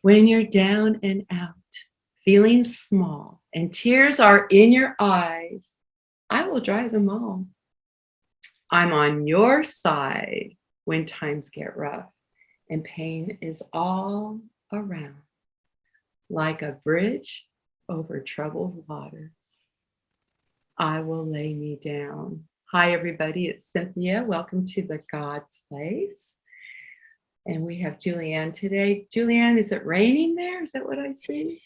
When you're down and out, feeling small, and tears are in your eyes, I will dry them all. I'm on your side when times get rough and pain is all around, like a bridge over troubled waters. I will lay me down. Hi, everybody. It's Cynthia. Welcome to the God Place. And we have Juliann today. Juliann, is it raining there? Is that what I see?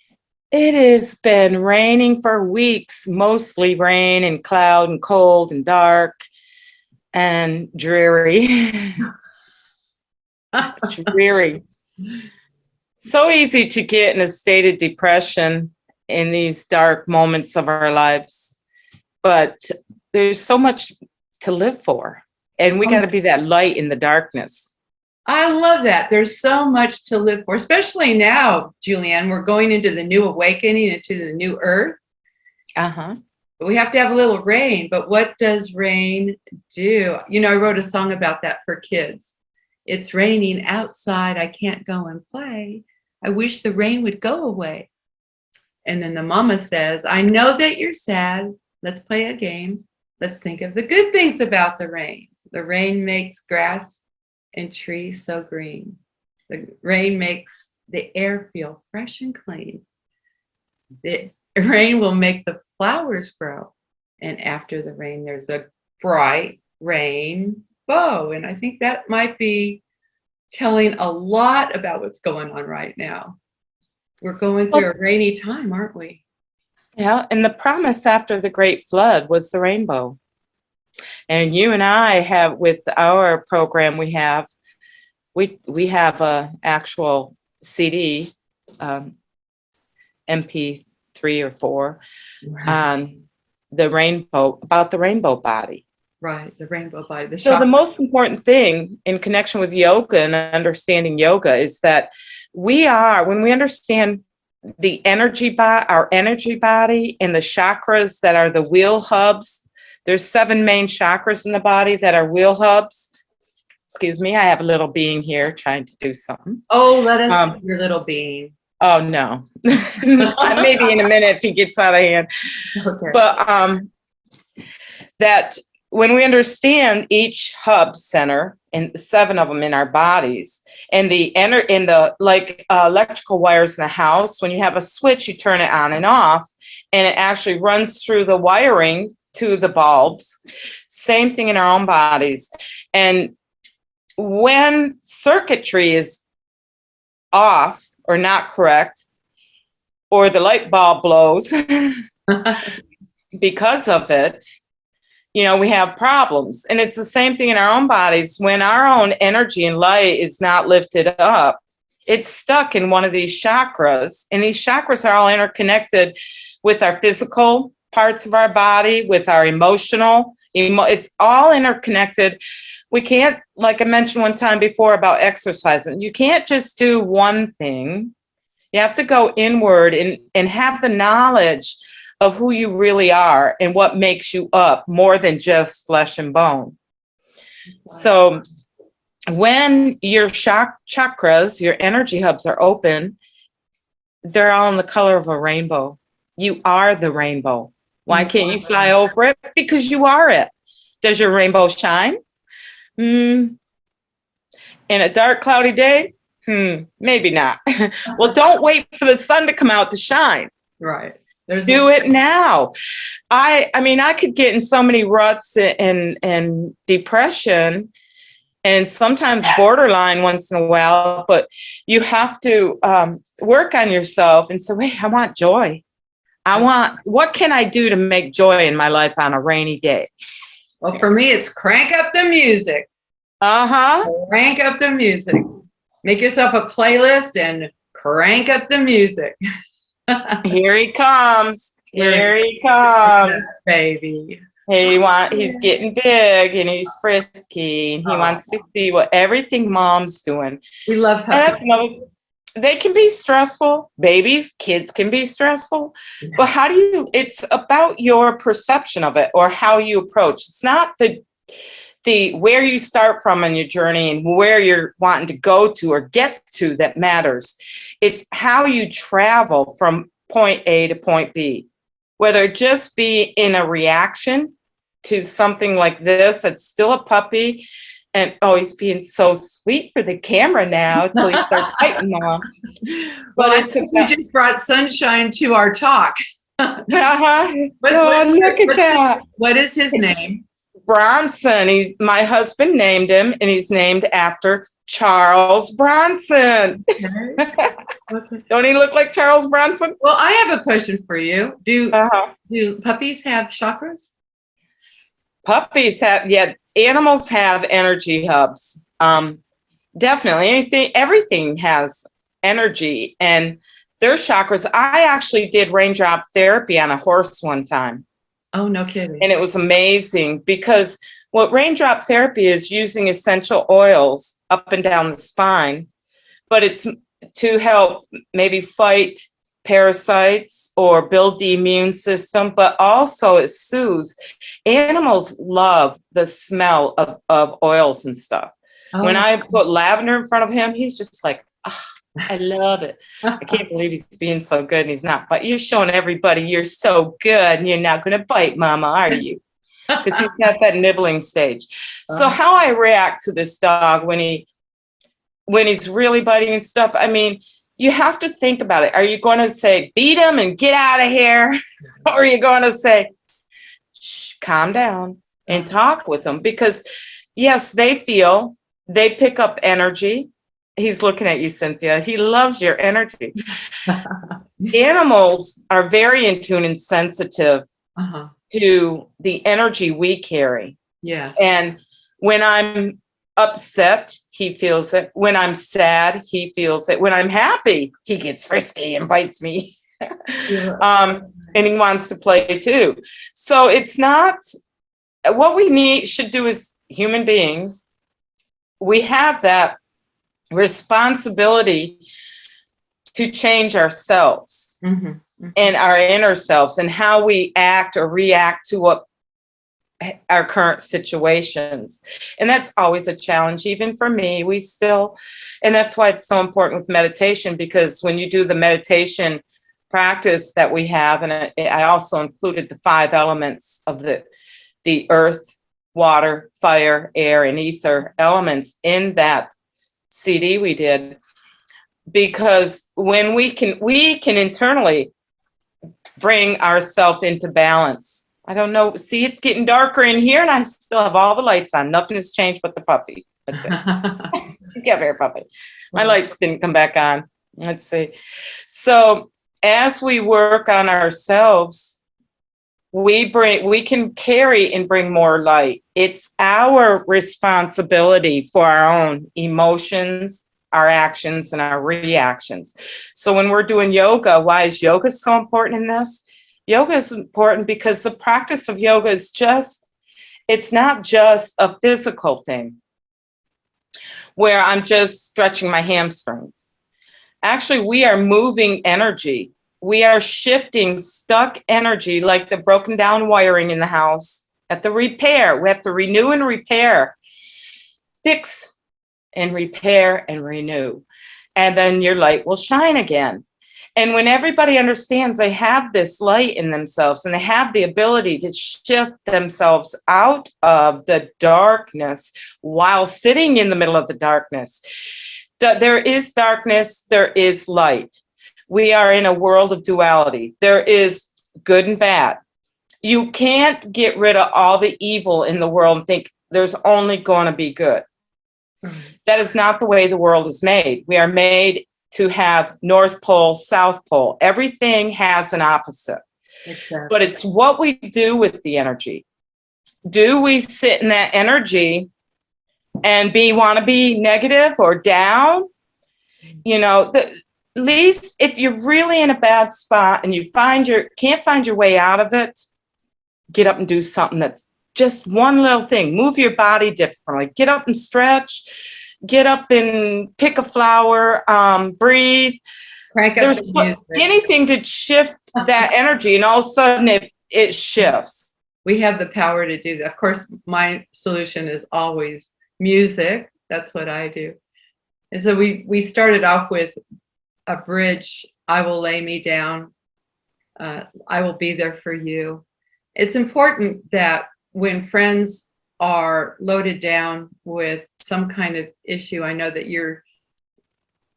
It has been raining for weeks, mostly rain and cloud and cold and dark and dreary. Dreary. So easy to get in a state of depression in these dark moments of our lives. But there's so much to live for. And we got to be that light in the darkness. I love that. There's so much to live for, especially now, Juliann. We're going into the new awakening, into the new earth. Uh-huh. But we have to have a little rain. But what does rain do? You know, I wrote a song about that for kids. It's raining outside. I can't go and play. I wish the rain would go away. And then the mama says, I know that you're sad. Let's play a game. Let's think of the good things about the rain. The rain makes grass and trees so green. The rain makes the air feel fresh and clean. The rain will make the flowers grow. And after the rain, there's a bright rainbow. And I think that might be telling a lot about what's going on right now. We're going through a rainy time, aren't we? Yeah, and the promise after the great flood was the rainbow. And you and I have, with our program, we have a actual CD, MP3 or 4, on the rainbow, about the rainbow body. Right, the rainbow body. So the most important thing in connection with yoga and understanding yoga is that when we understand the energy our energy body and the chakras that are the wheel hubs. There's 7 main chakras in the body that are wheel hubs. Excuse me, I have a little being here trying to do something. Oh, let us see your little being. Oh, no. Maybe in a minute if he gets out of hand. Okay. But that when we understand each hub center, and 7 of them in our bodies, and the electrical wires in the house, when you have a switch, you turn it on and off, and it actually runs through the wiring to the bulbs. Same thing in our own bodies. And when circuitry is off or not correct, or the light bulb blows because of it, you know, we have problems. And it's the same thing in our own bodies. When our own energy and light is not lifted up, it's stuck in one of these chakras. And these chakras are all interconnected with our physical parts of our body, with our emotional. It's all interconnected. We can't, like I mentioned one time before about exercising, you can't just do one thing. You have to go inward and have the knowledge of who you really are and what makes you up more than just flesh and bone. So when your chakras, your energy hubs are open, they're all in the color of a rainbow. You are the rainbow. Why can't you fly over it? Because you are it. Does your rainbow shine? In a dark, cloudy day? Maybe not. Well, don't wait for the sun to come out to shine. Right. Do it now. I mean, I could get in so many ruts and depression, and sometimes borderline once in a while, but you have to work on yourself and say, wait, I want joy. What can I do to make joy in my life on a rainy day? Well, for me, it's crank up the music. Crank up the music. Make yourself a playlist and crank up the music. Here he comes. Here he comes. Baby. He's getting big and he's frisky. And he wants to see what everything mom's doing. We love puppies. They can be stressful. Kids can be stressful. Yeah. But it's about your perception of it or how you approach. It's not where you start from on your journey and where you're wanting to go to or get to that matters. It's how you travel from point A to point B, whether it just be in a reaction to something like this. That's still a puppy. And he's being so sweet for the camera now until he starts biting Mom. Well, I think you just brought sunshine to our talk. Look at that. What is his name? Bronson. My husband named him, and he's named after Charles Bronson. Okay. Don't he look like Charles Bronson? Well, I have a question for you. Do puppies have chakras? Puppies have, animals have energy hubs. Definitely. Everything has energy and their chakras. I actually did raindrop therapy on a horse one time. Oh, no kidding. And it was amazing because what raindrop therapy is using essential oils up and down the spine, but it's to help maybe fight parasites or build the immune system, but also it soothes. Animals love the smell of oils and stuff. Oh. When I put lavender in front of him, he's just like, I love it. I can't believe he's being so good and he's not. But you're showing everybody you're so good and you're not going to bite, Mama, are you? Because he's got that nibbling stage. So how I react to this dog when he's really biting and stuff, I mean, you have to think about it. Are you going to say, beat him and get out of here? Or are you going to say, shh, calm down and talk with them? Because yes, they pick up energy. He's looking at you, Cynthia. He loves your energy. Animals are very in tune and sensitive to the energy we carry. Yes. And when I'm upset, he feels it. When I'm sad, he feels it. When I'm happy, he gets frisky and bites me. And he wants to play too. So it's not what we should do as human beings. We have that responsibility to change ourselves and our inner selves and how we act or react to what our current situations. And that's always a challenge, even for me. And that's why it's so important with meditation, because when you do the meditation practice that we have, and I also included the 5 elements of the earth, water, fire, air, and ether elements in that CD we did, because when we can internally bring ourselves into balance. I don't know. See, it's getting darker in here and I still have all the lights on. Nothing has changed but the puppy. That's it. Get here, puppy. My lights didn't come back on. Let's see. So as we work on ourselves, we can carry and bring more light. It's our responsibility for our own emotions, our actions, and our reactions. So when we're doing yoga, why is yoga so important in this? Yoga is important because the practice of yoga is it's not just a physical thing where I'm just stretching my hamstrings. Actually, we are moving energy. We are shifting stuck energy, like the broken down wiring in the house at the repair. We have to renew and repair, fix and repair and renew. And then your light will shine again. And when everybody understands they have this light in themselves and they have the ability to shift themselves out of the darkness while sitting in the middle of the darkness, there is darkness, there is light. We are in a world of duality. There is good and bad. You can't get rid of all the evil in the world and think there's only going to be good. That is not the way the world is made. We are made to have North Pole, South Pole. Everything has an opposite. Exactly. But it's what we do with the energy. Do we sit in that energy and want to be negative or down? You know, at least if you're really in a bad spot and you can't find your way out of it, get up and do something that's just one little thing. Move your body differently. Get up and stretch. Get up and pick a flower, breathe. Crank up the music. Anything to shift that energy, and all of a sudden it shifts. we have the power to do that. Of course, my solution is always music. That's what I do. And so we started off with a bridge. I will lay me down. I will be there for you. It's important that when friends are loaded down with some kind of issue, I know that your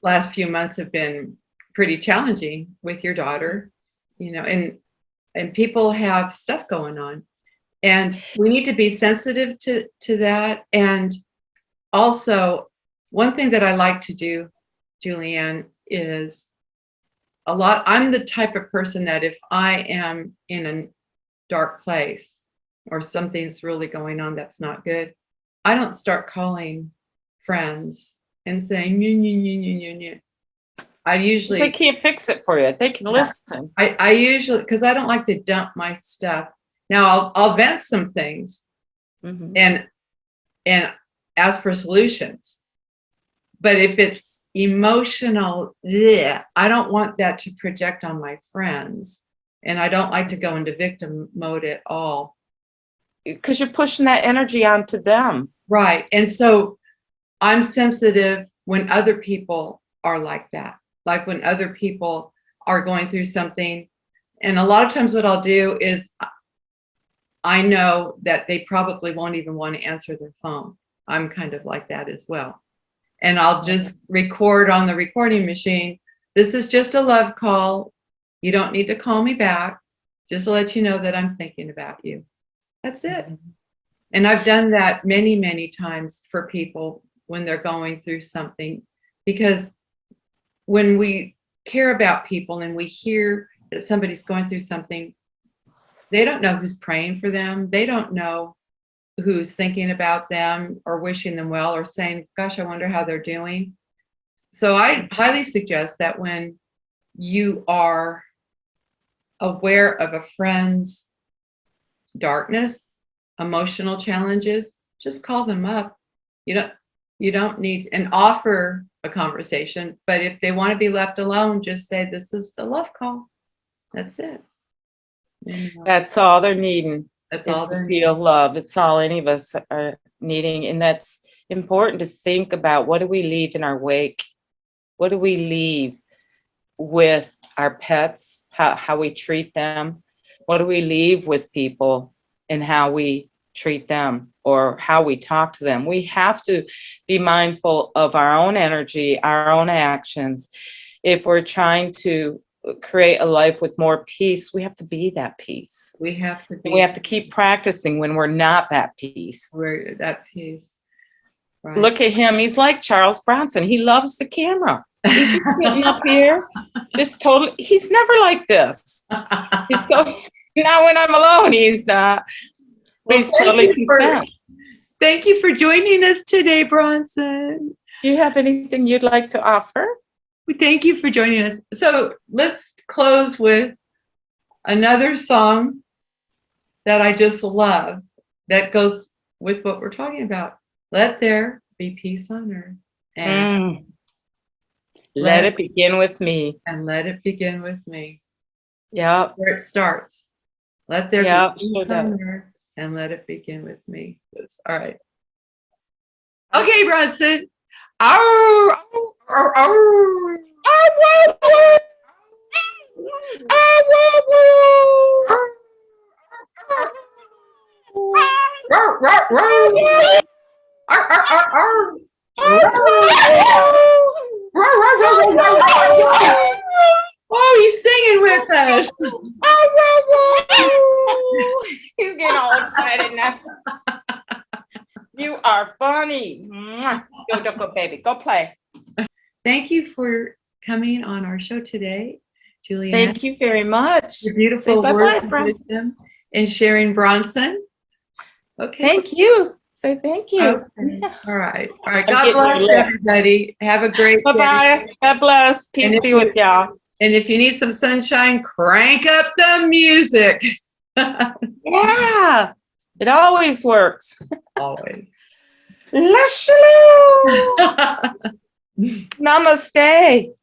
last few months have been pretty challenging with your daughter, you know, and people have stuff going on. And we need to be sensitive to that. And also, one thing that I like to do, Juliann, is I'm the type of person that if I am in a dark place or something's really going on that's not good, I don't start calling friends and saying, "Nye, nye, nye, nye, nye, nye." I usually... They can't fix it for you. They can listen. I usually, because I don't like to dump my stuff. Now I'll vent some things and ask for solutions. But if it's emotional, I don't want that to project on my friends. And I don't like to go into victim mode at all. Because you're pushing that energy onto them. Right. And so I'm sensitive when other people are like that. Like when other people are going through something. And a lot of times what I'll do is I know that they probably won't even want to answer their phone. I'm kind of like that as well. And I'll just record on the recording machine. This is just a love call. You don't need to call me back. Just to let you know that I'm thinking about you. That's it. And I've done that many, many times for people when they're going through something. Because when we care about people and we hear that somebody's going through something, they don't know who's praying for them. They don't know who's thinking about them or wishing them well or saying, gosh, I wonder how they're doing. So I highly suggest that when you are aware of a friend's darkness, emotional challenges, just call them up. You don't need an offer a conversation, but if they want to be left alone, just say, this is a love call. That's it. That's all they're needing. That's all to feel love. It's all any of us are needing. And that's important to think about. What do we leave in our wake? What do we leave with our pets? How we treat them? What do we leave with people and how we treat them or how we talk to them? We have to be mindful of our own energy, our own actions. If we're trying to create a life with more peace, we have to be that peace. We have to keep practicing when we're not that peace. We're that peace. Right. Look at him. He's like Charles Bronson. He loves the camera. He's just sitting up here. Just totally. He's never like this. He's so, not when I'm alone, he's not. Well, he's totally content. Thank you for joining us today, Bronson. Do you have anything you'd like to offer? Thank you for joining us. So let's close with another song that I just love that goes with what we're talking about. Let there be peace on earth. And let it begin with me. And let it begin with me. Yeah. Where it starts. Let there be peace on earth and let it begin with me. All right. Okay, Bronson. Oh, he's singing with us. He's getting all excited now. You are funny. Go, baby. Go play. Thank you for coming on our show today, Juliann. Thank you very much. Your beautiful words of wisdom and sharing, Bronson. Okay. Thank you. Say thank you. Okay. All right. All right. God bless everybody. Have a great day. Bye-bye. God bless. Peace be with y'all. And if you need some sunshine, crank up the music. Yeah. It always works. Always. Namaste. Namaste.